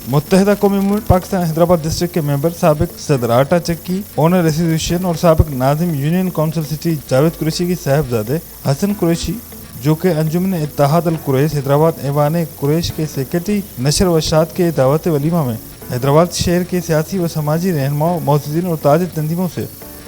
मुत्तहिदा कौमी movement Pakistan Hyderabad district के member साबिक सदर आटा चक्की ओनर एसोसिएशन और साबिक Nazim union council city Javed Qureshi की साहबजादे हसन कुरैशी, जो कि अंजुमन इत्तेहाद अल कुरैश हैदराबाद ऐवान कुरैश के सेक्रेटरी नशर व शाद के दावत वलीमा में हैदराबाद शहर के सियासी व समाजी रहनुमाओं, मौजूदीन और ताजिर तंजीमों से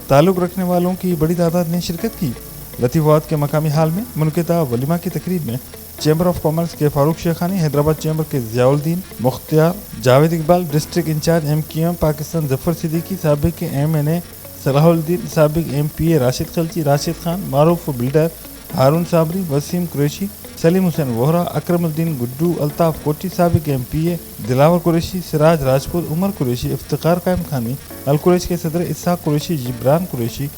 ताल्लुक़ रखने वालों की बड़ी तादाद ने शिरकत की। लतीफ़ाबाद के मकामी हाल में मुनक़िदा वलीमा की तकरीब में चैम्बर ऑफ कॉमर्स के फारूक शेखानी, हैदराबाद चैम्बर के Ziauddin Mukhtiar, Javed Iqbal, district incharge MQM Pakistan Zafar Siddiqui, साबिक MNA सलाहुद्दीन, साबिक MPA राशिद खलची, राशिद खान, मारूफ बिल्डर हारून साबरी, वसीम कुरैशी, सलीम हुसैन वोहरा, अकरमुद्दीन गुड्डू, अल्ताफ़ कोटी, साबिक MPA दिलावर कुरैशी, सिराज राजपूत, उमर कुरैशी, इफ्तिकार कायम खानी, अल कुरैश के सदर इसहाक कुरैशी, जिब्रान कुरैशी,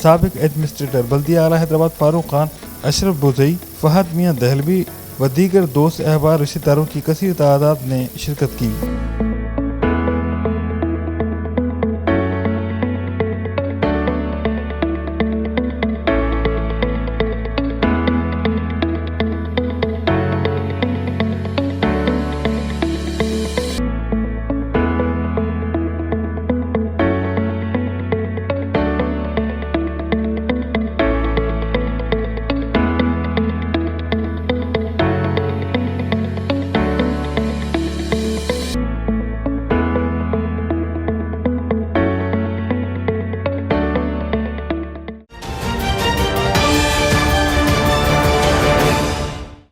साबिक एडमिनिस्ट्रेटर बल्दिया आला हैदराबाद फारूक खान, अशरफ बुज़ई, फहद मियाँ दहलवी व दीगर दोस्त अहबार रिश्तेदारों की कसीर तादाद ने शिरकत की।